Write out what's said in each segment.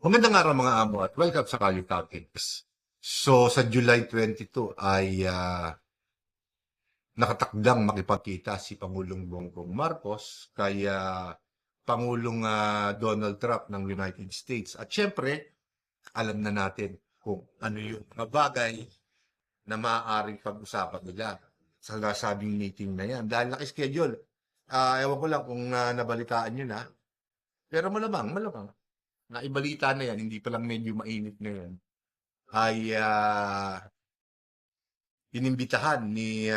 Magandang araw mga amo at welcome sa Kalye Topics. So sa July 22 ay nakatakdang makipagkita si Pangulong Bongbong Marcos kay Pangulong Donald Trump ng United States. At syempre, alam na natin kung ano yung mga bagay na maaaring pag-usapan nila sa nasabing meeting na yan. Dahil nakaschedule, ewan ko lang kung nabalitaan nyo na, pero malamang, naibalita na yan, hindi pa lang medyo mainit na yan, ay inimbitahan ni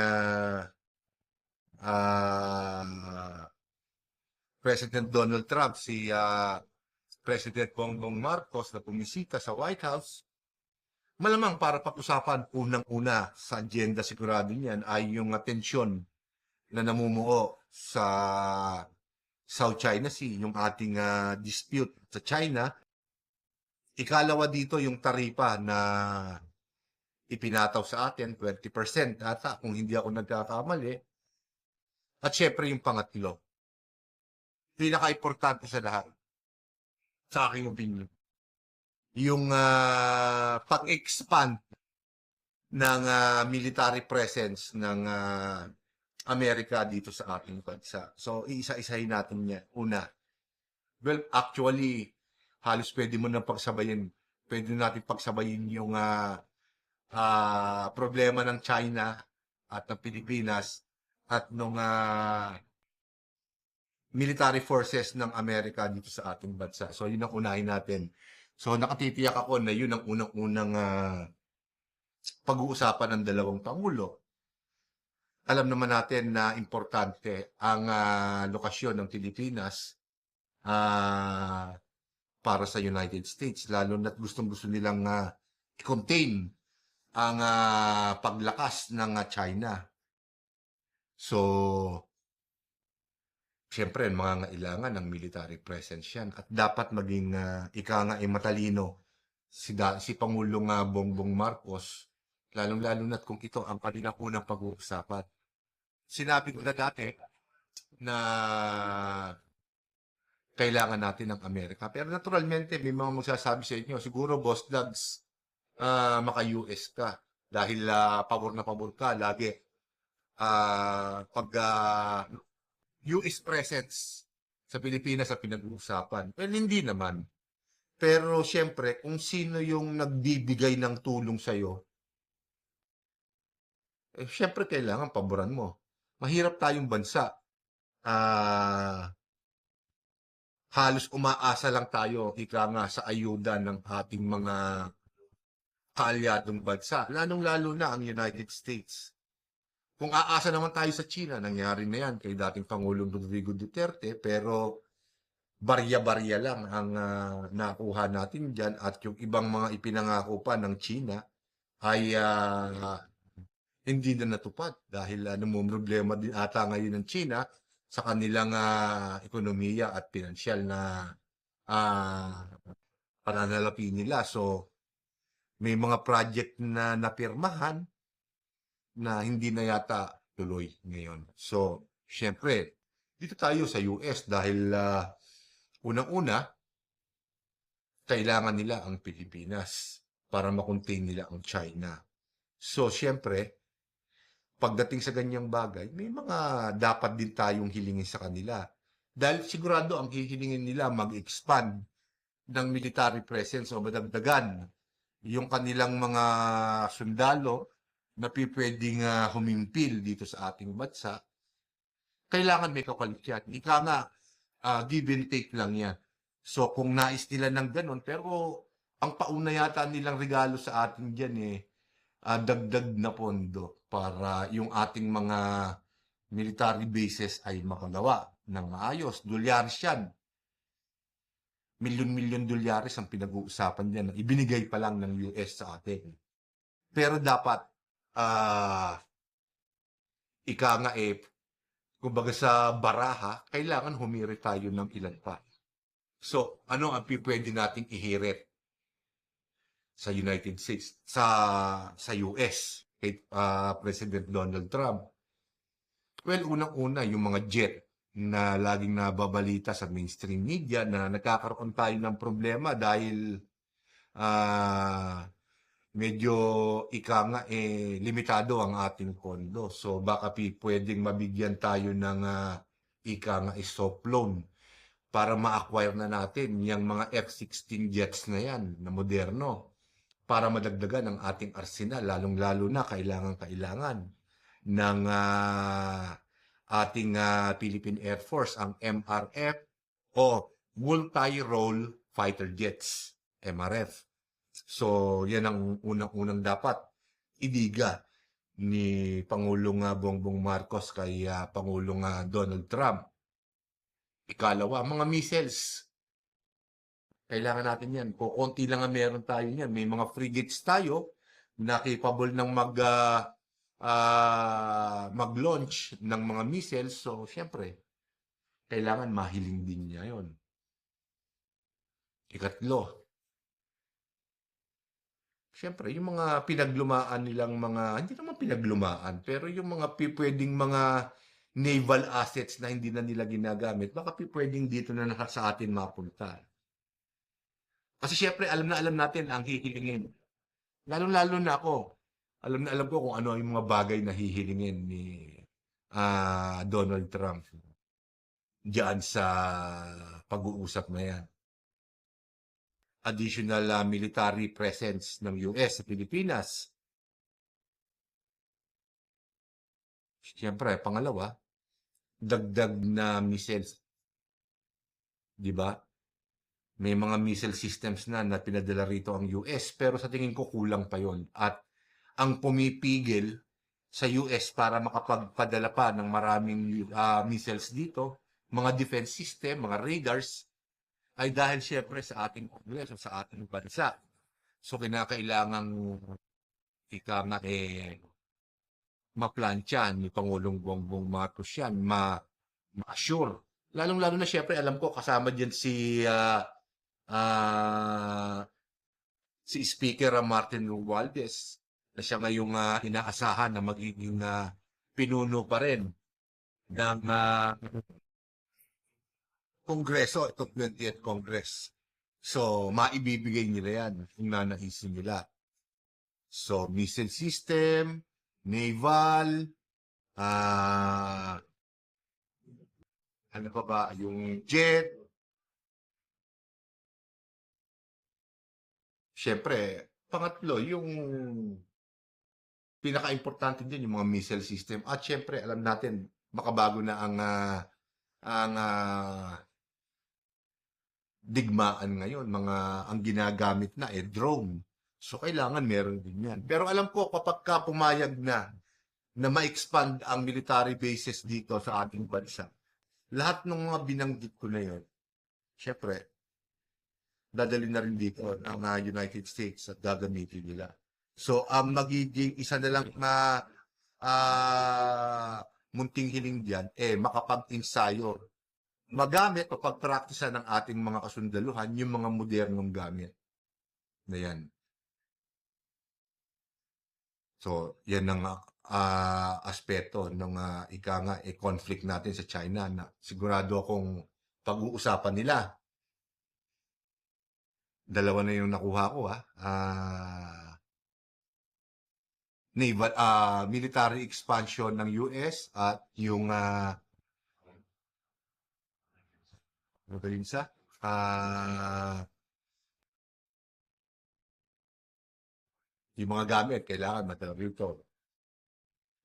President Donald Trump si President Bongbong Marcos na pumisita sa White House. Malamang para pag-usapan unang-una sa agenda sigurado niyan ay yung atensyon na namumuo sa South China Sea, yung ating dispute sa China. Ikalawa dito yung taripa na ipinataw sa atin, 20% ata kung hindi ako nagkakamali. At syempre yung pangatlo, pinaka-importante sa lahat, sa aking opinion, yung pag-expand ng military presence ng Amerika dito sa ating bansa. So, iisa-isahin natin niya. Una, well, actually, halos pwede mo nang pagsabayin. Pwede natin pagsabayin yung problema ng China at ng Pilipinas at nung military forces ng Amerika dito sa ating bansa. So, yun ang unahin natin. So, nakatitiyak ako na yun ang unang-unang pag-uusapan ng dalawang pangulo. Alam naman natin na importante ang lokasyon ng Pilipinas para sa United States, lalo na't gustong-gusto nilang i-contain ang paglakas ng China. So, siyempre, mangangailangan ng military presence yan. At dapat maging ika nga ay matalino si Pangulong Bongbong Marcos, lalong-lalo na't kung ito ang kanilang unang pag-uusapan. Sinabi ko na dati na kailangan natin ng Amerika. Pero naturalmente, may mga magsasabi sa inyo, siguro, Boss Dags, maka-US ka. Dahil pabor na pabor ka, lagi. Pag US presence sa Pilipinas sa pinag-uusapan. Well, hindi naman. Pero siyempre, kung sino yung nagbibigay ng tulong sa'yo, siyempre kailangan paboran mo. Mahirap tayong bansa. Halos umaasa lang tayo, ika nga, sa ayuda ng ating mga kaalyadong bansa, lalong-lalo na ang United States. Kung aasa naman tayo sa China, nangyari na yan kay dating Pangulong Rodrigo Duterte, pero barya-barya lang ang nakuha natin dyan at yung ibang mga ipinangako pa ng China ay hindi na natupad dahil problema din ata ngayon ng China sa kanilang ekonomiya at pinansyal na pananalapi nila. So, may mga project na napirmahan na hindi na yata tuloy ngayon. So, syempre, dito tayo sa US dahil unang-una, kailangan nila ang Pilipinas para makontain nila ang China. So, syempre, pagdating sa ganyang bagay, may mga dapat din tayong hilingin sa kanila. Dahil sigurado ang hihilingin nila mag-expand ng military presence o madagdagan yung kanilang mga sundalo na pwedeng humimpil dito sa ating bansa. Kailangan may kapalit yan. Ika nga, give and take lang yan. So kung nais nila ng ganun, pero ang pauna yata nilang regalo sa atin dyan dagdag na pondo para yung ating mga military bases ay makagawa ng maayos. Dolyares yan. Milyon-milyon dolyares ang pinag-uusapan dyan. Ibinigay pa lang ng US sa atin. Pero dapat, ika nga kumbaga sa baraha, kailangan humiri tayo ng ilan pa. So, ano ang pwede nating ihirit sa United States, sa US, kay President Donald Trump? Well, unang-una, yung mga jet na laging nababalita sa mainstream media na nagkakaroon tayo ng problema dahil ah, medyo ika nga limitado ang ating pondo. So baka pwedeng mabigyan tayo ng ika nga soft loan para ma-acquire na natin yung mga F-16 jets na yan na moderno para madagdagan ang ating arsenal, lalong-lalo na kailangan-kailangan ng ating Philippine Air Force, ang MRF o Multi-Role Fighter Jets, MRF. So, yan ang unang-unang dapat idiga ni Pangulong Bongbong Marcos kay Pangulong Donald Trump. Ikalawa, mga missiles. Kailangan natin yan. Kung konti lang ang meron tayo yan. May mga frigates tayo na capable ng mag-launch ng mga missiles. So, siyempre, kailangan mahiling din niya yon. Ikatlo, siyempre, yung mga pinaglumaan nilang hindi naman pinaglumaan, pero yung mga pwedeng mga naval assets na hindi na nila ginagamit, baka pwedeng dito na sa atin mapunta. Kasi siyempre, alam na alam natin ang hihilingin. Lalo-lalo na ako. Alam na alam ko kung ano yung mga bagay na hihilingin ni Donald Trump diyan sa pag-uusap na yan. Additional military presence ng US sa Pilipinas. Siyempre, pangalawa, dagdag na missiles. Di ba? May mga missile systems na pinadala rito ang US, pero sa tingin ko kulang pa yon. At ang pumipigil sa US para makapagpadala pa ng maraming missiles dito, mga defense system, mga radars, ay dahil siyempre sa ating Kongreso, sa ating bansa. So, kinakailangang ma-plancha ni Pangulong Bongbong Marcos yan, ma-assure. Lalong-lalo na siyempre, alam ko, kasama dyan si Speaker Martin Romualdez na siya ngayong inaasahan na magiging pinuno pa rin ng Kongreso, ito 20th Congress. So, maibibigay nila yan kung nanaisin nila. So, missile system, naval, ano pa ba, yung jet. Siyempre, pangatlo, yung pinaka-importante din yung mga missile system. At siyempre, alam natin, makabago na ang digmaan ngayon. Ang ginagamit na drone. So, kailangan meron din yan. Pero alam ko, kapag pumayag na ma-expand ang military bases dito sa ating bansa, lahat ng mga binanggit ko na yun, siyempre, dadalhin na rin dito ng United States at gagamitin nila. So, ang magiging isa na lang na munting hiling diyan, makapag-ensayo. Magamit o pagpraktisa ng ating mga kasundaluhan yung mga modernong gamit na yan. So, yan ang aspeto ng conflict natin sa China na sigurado akong pag-uusapan nila. Dalawa na yung nakuha ko naval military expansion ng US at yung ano ba yun sa yung mga gamit kailangan madala rito.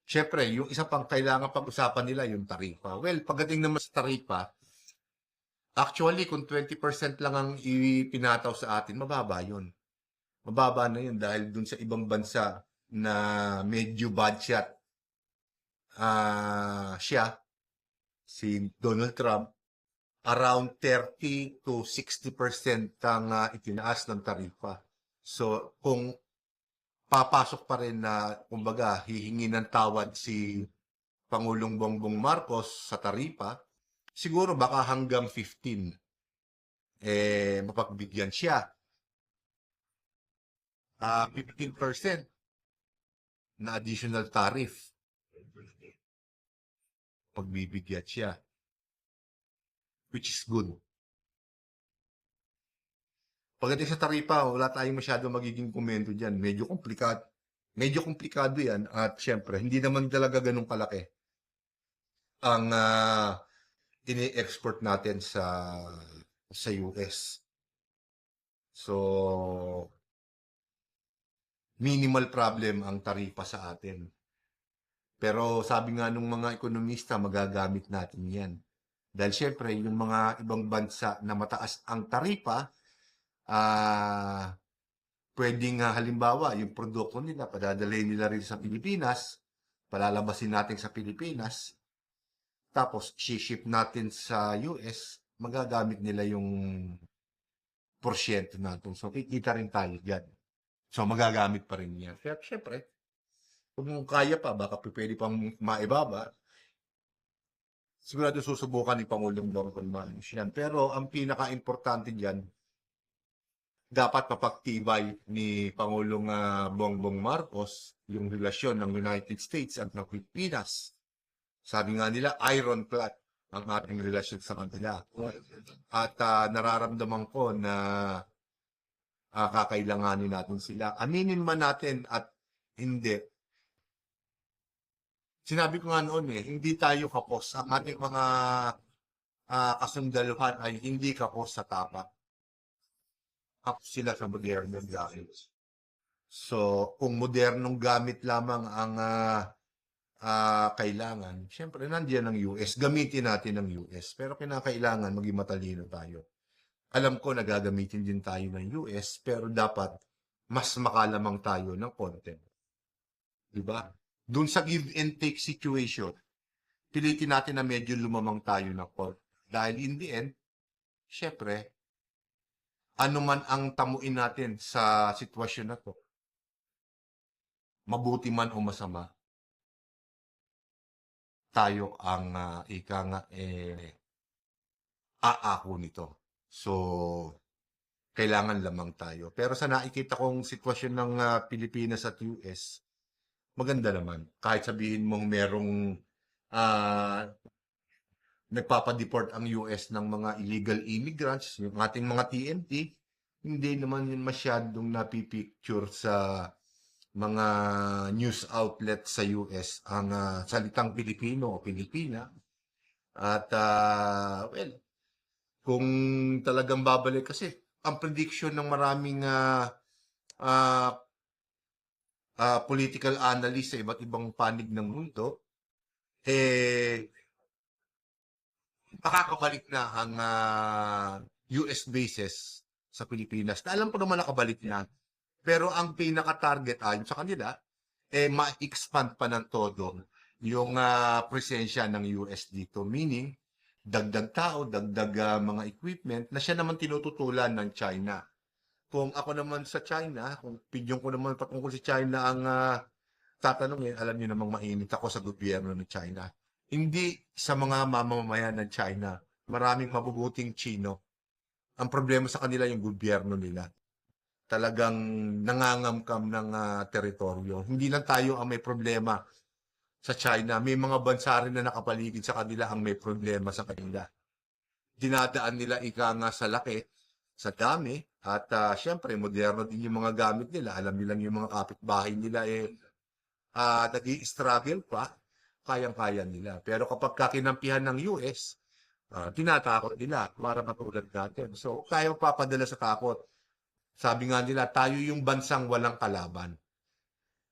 Siyempre, yung isa pang kailangan pag-usapan nila yung tarifa. Well, pagdating naman sa tarifa, actually, kung 20% lang ang ipinataw sa atin, mababa yun. Mababa na yun dahil dun sa ibang bansa na medyo budget siya, si Donald Trump, around 30 to 60% ang itinaas ng tarifa. So, kung papasok pa rin na, kumbaga, hihingi ng tawad si Pangulong Bongbong Marcos sa tarifa, siguro baka hanggang 15 mapagbigyan siya. 15% na additional tariff pagbibigyan siya. which is good. Pagdating sa taripa, wala tayong masyado magiging komento dyan. Medyo komplikado yan at syempre, hindi naman talaga ganun kalaki ang ini-export natin sa US. So, minimal problem ang taripa sa atin. Pero sabi nga nung mga ekonomista, magagamit natin yan. Dahil syempre, yung mga ibang bansa na mataas ang taripa, pwedeng halimbawa, yung produkto nila, padadalhin nila rin sa Pilipinas, palalabasin natin sa Pilipinas, tapos ship natin sa US, magagamit nila yung porsyento natin. So, kikita rin tayo dyan. So, magagamit pa rin yan. Kaya, syempre, kung kaya pa, baka pwede pang maibaba, sigurado susubukan ni Pangulong Bongbong Marcos yan. Pero, ang pinaka-importante dyan, dapat mapagtibay ni Pangulong Bongbong Marcos yung relasyon ng United States at ng Pilipinas. Sabi nga nila, ironclad ang ating relasyon sa kanila. At nararamdaman ko na kakailanganin natin sila. Aminin man natin at hindi. Sinabi ko nga noon hindi tayo kapos. Ang ating mga kasundaluhan ay hindi kapos sa tapak. Kapos sila sa modernong gamit. So, kung modernong gamit lamang ang kailangan, syempre nandiyan ang US. Gamitin natin ang US. Pero kinakailangan maging matalino tayo. Alam ko nagagamitin din tayo ng US, pero dapat mas makalamang tayo ng content. Diba? Doon sa give and take situation, pilitin natin na medyo lumamang tayo ng content. Dahil in the end, syempre, ano man ang tamuin natin sa sitwasyon na to, mabuti man o masama, tayo ang aako nito. So, kailangan lamang tayo. Pero sa nakikita kong sitwasyon ng Pilipinas at US, maganda naman. Kahit sabihin mong merong nagpapadeport ang US ng mga illegal immigrants, yung ating mga TNT, hindi naman yun masyadong napipicture sa mga news outlet sa US ang salitang Pilipino o Pilipina. At, well, kung talagang babalik kasi, ang prediction ng maraming political analyst sa iba't ibang panig ng mundo, makakabalik na ang US bases sa Pilipinas. Na alam ko naman nakabalik na. Pero ang pinaka-target ayon sa kanila, ma-expand pa ng todo yung presensya ng US dito. Meaning, dagdag tao, dagdag mga equipment na siya naman tinututulan ng China. Kung ako naman sa China, kung opinion ko naman patungkol sa China ang tatanungin, alam niyo namang mainit ako sa gobyerno ng China. Hindi sa mga mamamayan ng China. Maraming mabubuting Chino. Ang problema sa kanila yung gobyerno nila. Talagang nangangamkam ng teritoryo. Hindi lang tayo ang may problema sa China. May mga bansa rin na nakapaligid sa kanila ang may problema sa kanila. Dinadaan nila ika nga sa laki, sa dami, at syempre, moderno din yung mga gamit nila. Alam nilang yung mga kapitbahay nila nag-i-struggle pa, kayang-kaya nila. Pero kapag kakinampihan ng US, tinatakot nila para matulad natin. So, kaya papadala sa takot. Sabi nga nila, tayo yung bansang walang kalaban.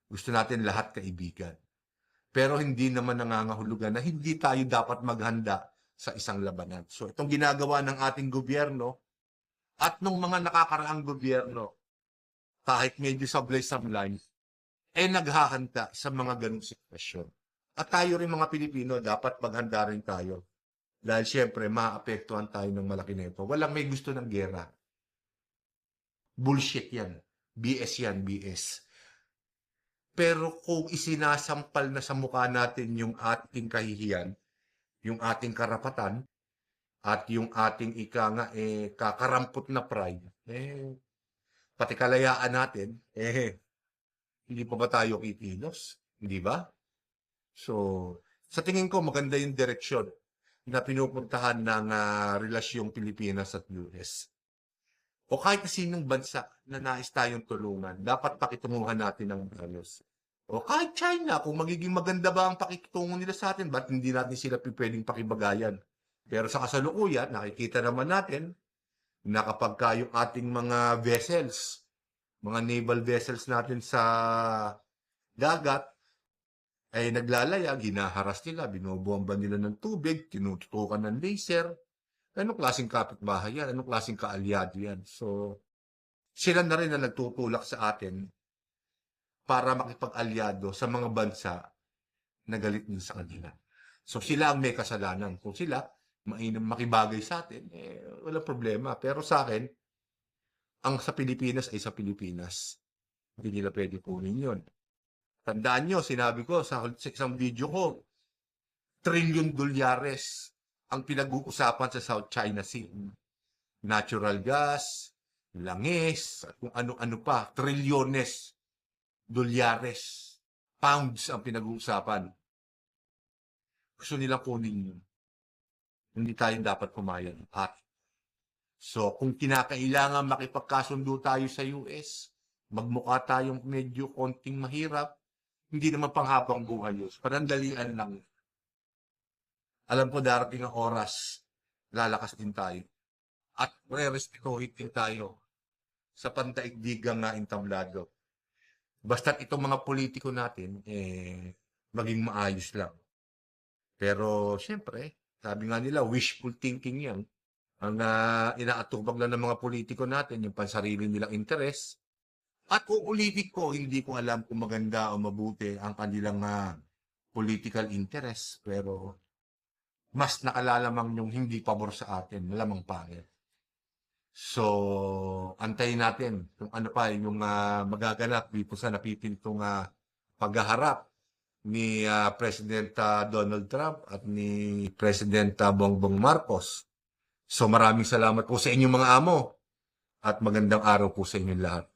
Gusto natin lahat kaibigan. Pero hindi naman nangangahulugan na hindi tayo dapat maghanda sa isang labanan. So itong ginagawa ng ating gobyerno at ng mga nakakaraang gobyerno, kahit medyo sablay-sablay, naghahanda sa mga ganong sitwasyon. At tayo rin mga Pilipino, dapat maghanda rin tayo. Dahil syempre, maapektuhan tayo ng malaki nito. Walang may gusto ng gera. Bullshit yan. BS yan, BS. Pero kung isinasampal na sa mukha natin yung ating kahihiyan, yung ating karapatan, at yung ating kakarampot na pride, pati kalayaan natin, hindi pa ba tayo kikilos? Hindi ba? So, sa tingin ko, maganda yung direksyon na pinupuntahan ng relasyong Pilipinas at US. O kahit na sinong bansa na nais tayong tulungan, dapat pakitunguhan natin ng ayos. O kahit China, kung magiging maganda ba ang pakikitungo nila sa atin, ba't hindi natin sila pwedeng pakibagayan? Pero sa kasalukuyan, nakikita naman natin na kapag yung ating mga vessels, mga naval vessels natin sa dagat, ay naglalaya, ginaharas nila, binobomba nila ng tubig, tinututukan ng laser. Anong klaseng kapitbahay yan? Anong klaseng kaalyado yan? So, sila na rin na nagtutulak sa atin para makipag-alyado sa mga bansa na galit din sa kanila. So, sila ang may kasalanan. Kung sila, makibagay sa atin, walang problema. Pero sa akin, ang sa Pilipinas ay sa Pilipinas. Hindi nila pwede kunin yun. Tandaan nyo, sinabi ko sa isang video ko, $1 trillion ang pinag-uusapan sa South China Sea. Natural gas, langis, at kung ano-ano pa, trilyones dolyares, pounds ang pinag-uusapan. Gusto nilang kunin yun. Hindi tayo dapat pumayag. So, kung kinakailangan makipagkasundo tayo sa US, magmukha tayong medyo konting mahirap, hindi naman panghabang buhay yun. Panandalian lang. Alam ko darating ang oras, lalakas din tayo. At re-respetuhin din tayo sa pandaigdigang entablado. Basta't itong mga politiko natin, maging maayos lang. Pero, siyempre, sabi nga nila, wishful thinking yan. Ang inaatubag lang ng mga politiko natin, yung pansarili nilang interes. At uulitin ko, hindi ko alam kung maganda o mabuti ang kanilang political interest. Pero, mas nakalalamang yung hindi pabor sa atin, malamang pangit. So, antayin natin kung ano pa yung magaganap dito sa napipintong paghaharap ni President Donald Trump at ni President Bongbong Marcos. So, maraming salamat po sa inyong mga amo at magandang araw po sa inyong lahat.